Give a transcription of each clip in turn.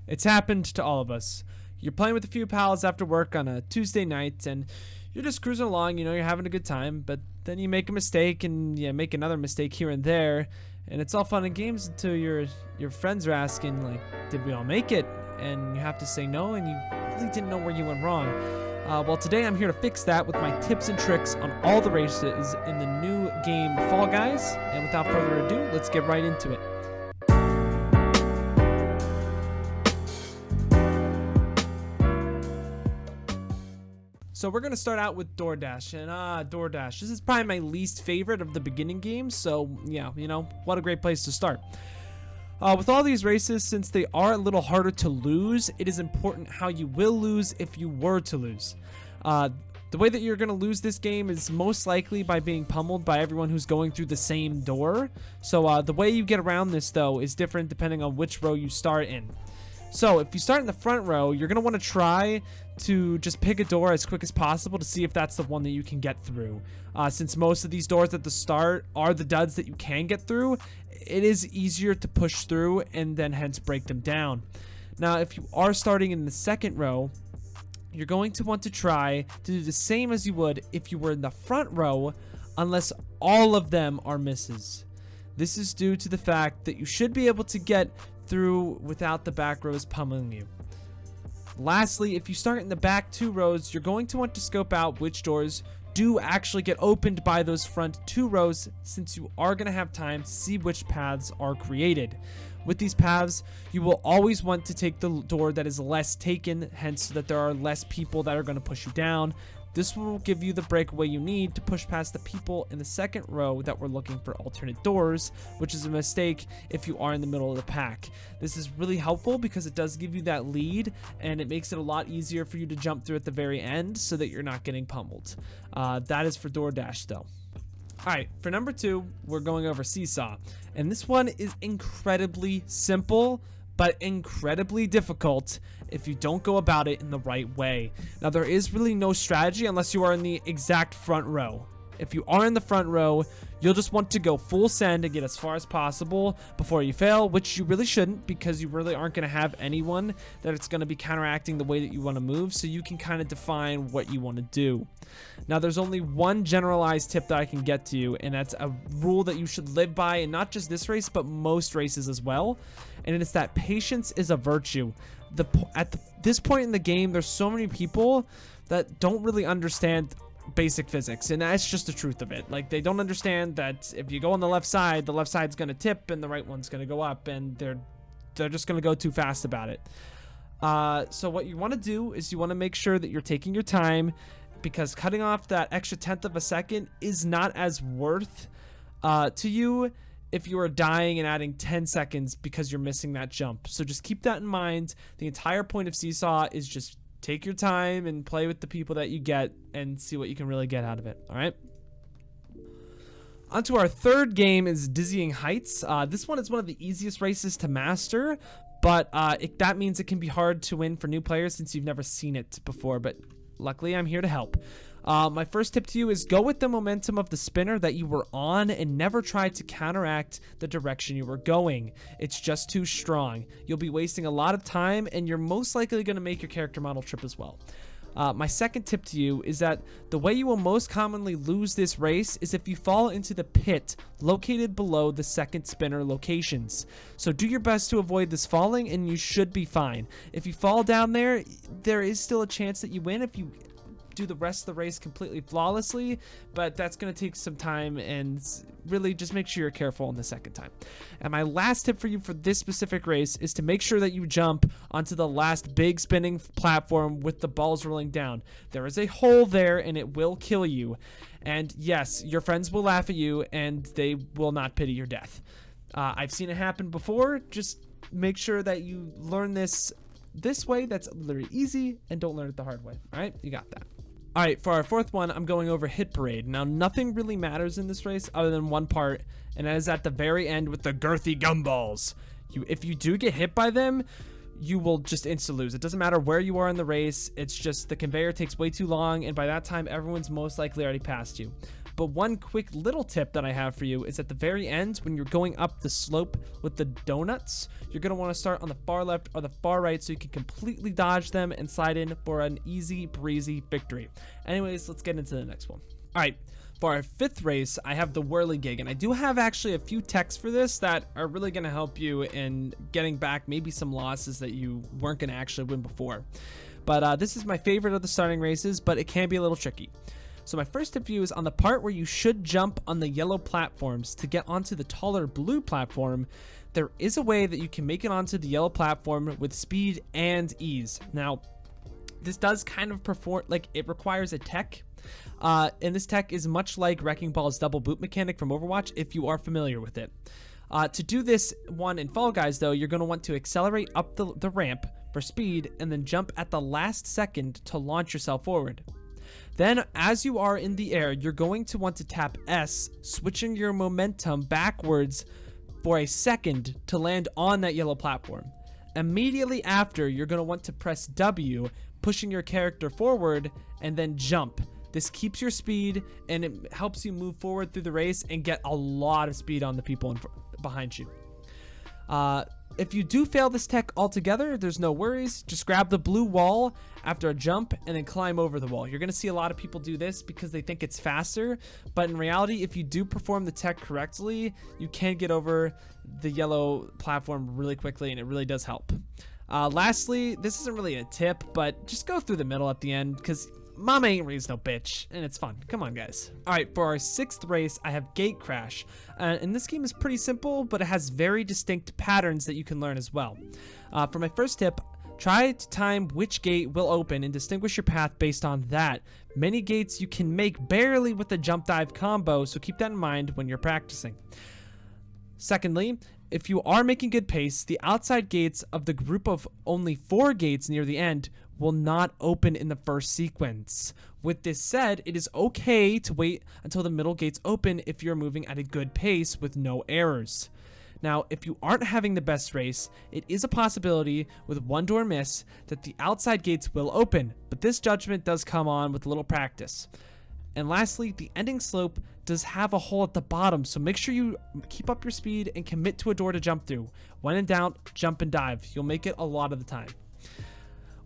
It's happened to all of us. You're playing with a few pals after work on a Tuesday night, and you're just cruising along, you're having a good time, but then you make a mistake, and you make another mistake here and there, and it's all fun and games until your friends are asking, like, did we all make it? And you have to say no, and you really didn't know where you went wrong. Well, today I'm here to fix that with my tips and tricks on all the races in the new game Fall Guys, and without further ado, let's get right into it. So we're going to start out with Doordash, and Doordash, this is probably my least favorite of the beginning games, so yeah, what a great place to start. With all these races, since they are a little harder to lose, it is important how you will lose if you were to lose. The way that you're going to lose this game is most likely by being pummeled by everyone who's going through the same door. So the way you get around this, though, is different depending on which row you start in. So if you start in the front row, you're going to want to try to just pick a door as quick as possible to see if that's the one that you can get through. Since most of these doors at the start are the duds that you can get through, it is easier to push through and then hence break them down. Now, if you are starting in the second row, you're going to want to try to do the same as you would if you were in the front row, unless all of them are misses. This is due to the fact that you should be able to get through without the back rows pummeling you. Lastly, if you start in the back two rows, you're going to want to scope out which doors do actually get opened by those front two rows, since you are going to have time to see which paths are created. With these paths, you will always want to take the door that is less taken, hence so that there are less people that are going to push you down. This will give you the breakaway you need to push past the people in the second row that were looking for alternate doors, which is a mistake if you are in the middle of the pack. This is really helpful because it does give you that lead, and it makes it a lot easier for you to jump through at the very end so that you're not getting pummeled. That is for Doordash, though. Alright, for number 2, we're going over Seesaw. And this one is incredibly simple, but incredibly difficult if you don't go about it in the right way. Now, there is really no strategy unless you are in the exact front row. If you are in the front row, you'll just want to go full send and get as far as possible before you fail, which you really shouldn't, because you really aren't going to have anyone that it's going to be counteracting the way that you want to move, so you can kind of define what you want to do. Now, there's only one generalized tip that I can get to you, and that's a rule that you should live by, and not just this race, but most races as well, and it's that patience is a virtue. This point in the game, there's so many people that don't really understand basic physics, and that's just the truth of it. Like, they don't understand that if you go on the left side's gonna tip and the right one's gonna go up, and they're just gonna go too fast about it. So what you want to do is you want to make sure that you're taking your time, because cutting off that extra tenth of a second is not as worth to you if you are dying and adding 10 seconds because you're missing that jump. So just keep that in mind. The entire point of Seesaw is just take your time and play with the people that you get and see what you can really get out of it. All right. On to our third game is Dizzying Heights. This one is one of the easiest races to master, but that means it can be hard to win for new players since you've never seen it before, but luckily I'm here to help. My first tip to you is go with the momentum of the spinner that you were on and never try to counteract the direction you were going. It's just too strong. You'll be wasting a lot of time, and you're most likely going to make your character model trip as well. My second tip to you is that the way you will most commonly lose this race is if you fall into the pit located below the second spinner locations. So do your best to avoid this falling, and you should be fine. If you fall down there, there is still a chance that you win if you do the rest of the race completely flawlessly, but that's going to take some time, and really just make sure you're careful on the second time. And my last tip for you for this specific race is to make sure that you jump onto the last big spinning platform with the balls rolling down. There is a hole there, and it will kill you. And yes, your friends will laugh at you, and they will not pity your death. I've seen it happen before. Just make sure that you learn this way. That's literally easy, and don't learn it the hard way. All right, you got that. All right, for our fourth one, I'm going over Hit Parade. Now, nothing really matters in this race other than one part, and that is at the very end with the girthy gumballs. If you do get hit by them, you will just insta-lose. It doesn't matter where you are in the race. It's just the conveyor takes way too long, and by that time, everyone's most likely already past you. But one quick little tip that I have for you is at the very end, when you're going up the slope with the donuts, you're going to want to start on the far left or the far right so you can completely dodge them and slide in for an easy breezy victory. Anyways, let's get into the next one. All right. For our 5th race, I have the Whirlygig, and I do have actually a few techs for this that are really going to help you in getting back maybe some losses that you weren't going to actually win before. But this is my favorite of the starting races, but it can be a little tricky. So my first tip for you is on the part where you should jump on the yellow platforms to get onto the taller blue platform. There is a way that you can make it onto the yellow platform with speed and ease. Now, this does kind of perform, like, it requires a tech. And this tech is much like Wrecking Ball's double boot mechanic from Overwatch, if you are familiar with it. To do this one in Fall Guys, though, you're going to want to accelerate up the ramp for speed and then jump at the last second to launch yourself forward. Then, as you are in the air, you're going to want to tap S, switching your momentum backwards for a second to land on that yellow platform. Immediately after, you're going to want to press W, pushing your character forward, and then jump. This keeps your speed, and it helps you move forward through the race and get a lot of speed on the people behind you. If you do fail this tech altogether, there's no worries. Just grab the blue wall after a jump and then climb over the wall. You're going to see a lot of people do this because they think it's faster, but in reality, if you do perform the tech correctly, you can get over the yellow platform really quickly, and it really does help. Lastly, this isn't really a tip, but just go through the middle at the end because Mama ain't raised no bitch, and it's fun. Come on, guys. All right, for our 6th race, I have Gate Crash. And this game is pretty simple, but it has very distinct patterns that you can learn as well. For my first tip, try to time which gate will open and distinguish your path based on that. Many gates you can make barely with a jump dive combo, so keep that in mind when you're practicing. Secondly, if you are making good pace, the outside gates of the group of only 4 gates near the end will not open in the first sequence. With this said, it is okay to wait until the middle gates open if you're moving at a good pace with no errors. Now, if you aren't having the best race, it is a possibility with one door miss that the outside gates will open, but this judgment does come on with a little practice. And lastly, the ending slope does have a hole at the bottom, so make sure you keep up your speed and commit to a door to jump through. When in doubt, jump and dive. You'll make it a lot of the time.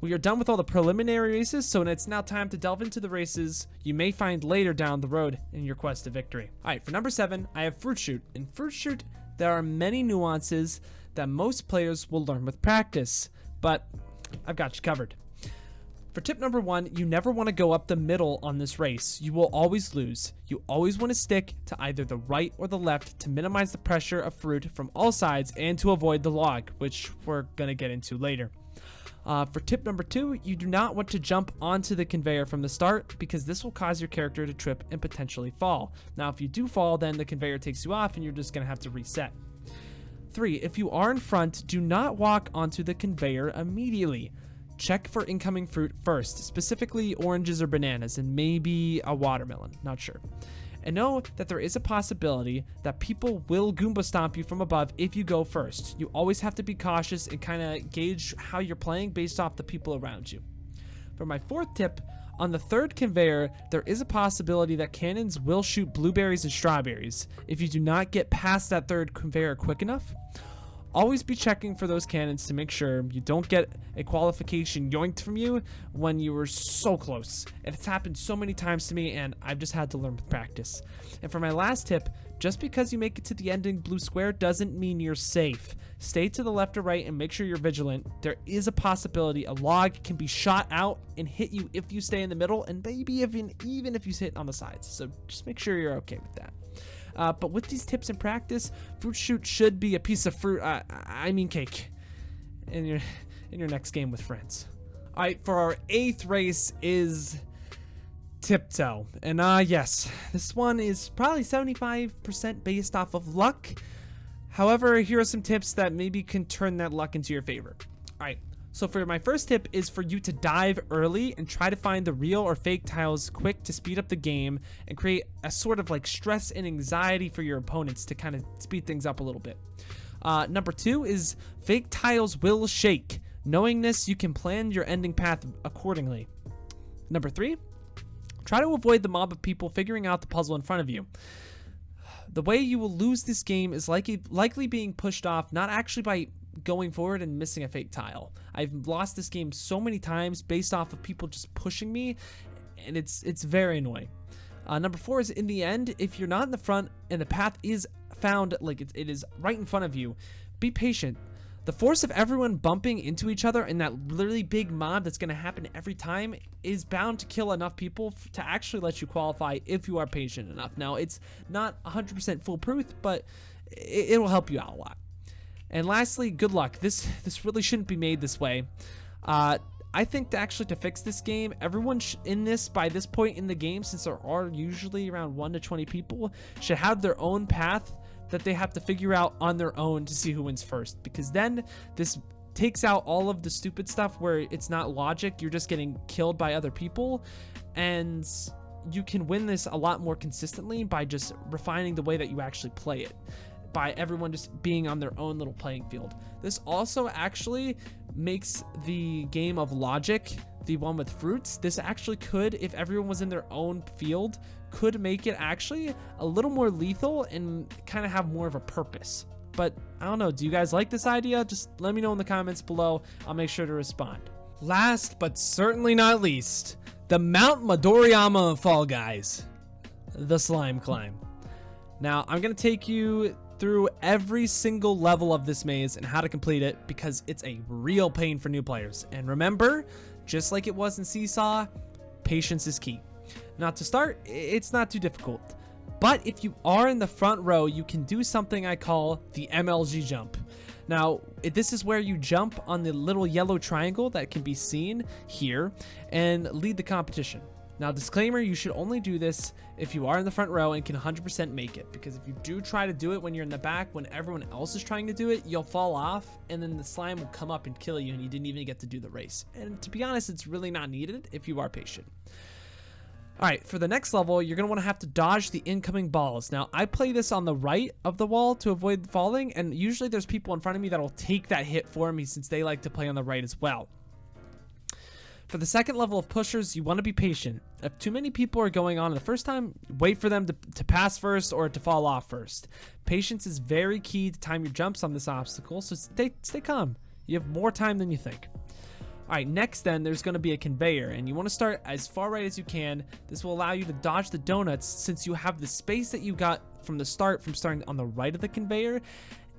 We are done with all the preliminary races, so it's now time to delve into the races you may find later down the road in your quest to victory. Alright, for number 7, I have Fruit Shoot. In Fruit Shoot, there are many nuances that most players will learn with practice, but I've got you covered. For tip number 1, you never want to go up the middle on this race. You will always lose. You always want to stick to either the right or the left to minimize the pressure of fruit from all sides and to avoid the log, which we're going to get into later. For tip number 2, you do not want to jump onto the conveyor from the start because this will cause your character to trip and potentially fall. Now, if you do fall, then the conveyor takes you off and you're just going to have to reset. 3, if you are in front, do not walk onto the conveyor immediately. Check for incoming fruit first, specifically oranges or bananas and maybe a watermelon, not sure. And know that there is a possibility that people will Goomba stomp you from above if you go first. You always have to be cautious and kind of gauge how you're playing based off the people around you. For my 4th tip, on the 3rd conveyor, there is a possibility that cannons will shoot blueberries and strawberries if you do not get past that 3rd conveyor quick enough. Always be checking for those cannons to make sure you don't get a qualification yoinked from you when you were so close. It's happened so many times to me, and I've just had to learn with practice. And for my last tip, just because you make it to the ending blue square doesn't mean you're safe. Stay to the left or right and make sure you're vigilant. There is a possibility a log can be shot out and hit you if you stay in the middle, and maybe even if you hit on the sides. So just make sure you're okay with that. But with these tips in practice, Fruit Shoot should be a piece of fruit, I mean cake, in your next game with friends. All right, for our 8th race is Tiptoe. And yes, this one is probably 75% based off of luck. However, here are some tips that maybe can turn that luck into your favor. All right. So for my first tip is for you to dive early and try to find the real or fake tiles quick to speed up the game and create a sort of like stress and anxiety for your opponents to kind of speed things up a little bit. Number 2 is fake tiles will shake. Knowing this, you can plan your ending path accordingly. Number 3, Try to avoid the mob of people figuring out the puzzle in front of you. The way you will lose this game is likely being pushed off, not actually by going forward and missing a fake tile. I've lost this game so many times based off of people just pushing me, and it's very annoying. Number 4 is, in the end, if you're not in the front and the path is found, like it is right in front of you, be patient. The force of everyone bumping into each other and that literally big mob that's going to happen every time is bound to kill enough people to actually let you qualify if you are patient enough. Now, it's not 100% foolproof, but it will help you out a lot. And lastly, good luck. This really shouldn't be made this way. I think to fix this game, everyone in this, by this point in the game, since there are usually around 1 to 20 people, should have their own path that they have to figure out on their own to see who wins first, because then this takes out all of the stupid stuff where it's not logic, you're just getting killed by other people, and you can win this a lot more consistently by just refining the way that you actually play it, by everyone just being on their own little playing field. This also actually makes the game of logic, the one with fruits, this actually could, if everyone was in their own field, could make it actually a little more lethal and kind of have more of a purpose. But I don't know, do you guys like this idea? Just let me know in the comments below. I'll make sure to respond. Last but certainly not least, the Mount Midoriyama of Fall Guys, the slime climb. Now I'm gonna take you through every single level of this maze and how to complete it, because it's a real pain for new players. And remember, just like it was in Seesaw, patience is key. Now, to start, it's not too difficult, but if you are in the front row, you can do something I call the MLG jump. Now, this is where you jump on the little yellow triangle that can be seen here and lead the competition. Now, disclaimer, you should only do this if you are in the front row and can 100% make it, because if you do try to do it when you're in the back, when everyone else is trying to do it, you'll fall off, and then the slime will come up and kill you, and you didn't even get to do the race. And to be honest, it's really not needed if you are patient. Alright, for the next level, you're going to have to dodge the incoming balls. Now, I play this on the right of the wall to avoid falling, and usually there's people in front of me that will take that hit for me since they like to play on the right as well. For the second level of pushers, you want to be patient. If too many people are going on the first time, wait for them to pass first or to fall off first. Patience is very key to time your jumps on this obstacle, so stay calm. You have more time than you think. Alright, next then, there's going to be a conveyor, and you want to start as far right as you can. This will allow you to dodge the donuts since you have the space that you got from the start from starting on the right of the conveyor.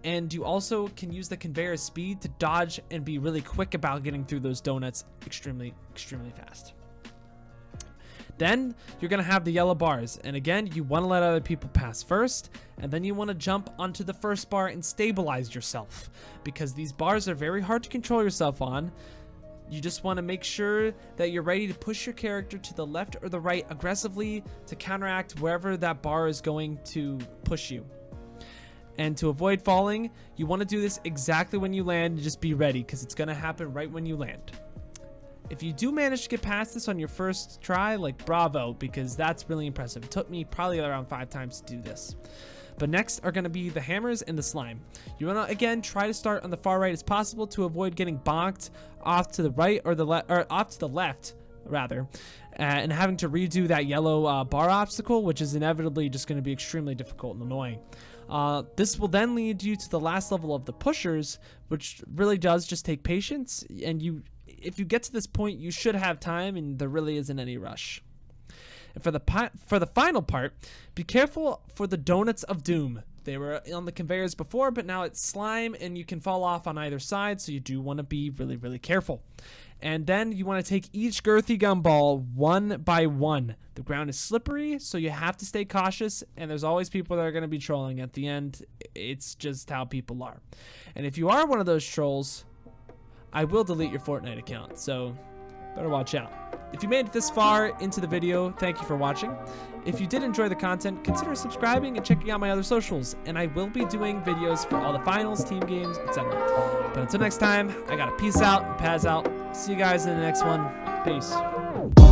And you also can use the conveyor speed to dodge and be really quick about getting through those donuts extremely fast. Then you're going to have the yellow bars, and again, you want to let other people pass first, and then you want to jump onto the first bar and stabilize yourself, because these bars are very hard to control yourself on. You just want to make sure that you're ready to push your character to the left or the right aggressively to counteract wherever that bar is going to push you. And to avoid falling, you want to do this exactly when you land. Just be ready, because it's going to happen right when you land. If you do manage to get past this on your first try, like, bravo, because that's really impressive. It took me probably around 5 times to do this. But next are going to be the hammers and the slime. You want to, again, try to start on the far right as possible to avoid getting bonked off to the right or off to the left, rather, and having to redo that yellow bar obstacle, which is inevitably just going to be extremely difficult and annoying. This will then lead you to the last level of the pushers, which really does just take patience, and if you get to this point, you should have time, and there really isn't any rush. And for the final part, be careful for the donuts of doom. They were on the conveyors before, but now it's slime, and you can fall off on either side, so you do want to be really careful. And then you want to take each girthy gumball one by one. The ground is slippery, so you have to stay cautious, and there's always people that are going to be trolling at the end. It's just how people are. And if you are one of those trolls, I will delete your Fortnite account, so better watch out. If you made it this far into the video, thank you for watching. If you did enjoy the content, consider subscribing and checking out my other socials, and I will be doing videos for all the finals, team games, etc. But until next time, I gotta peace out and pass out. See you guys in the next one. Peace.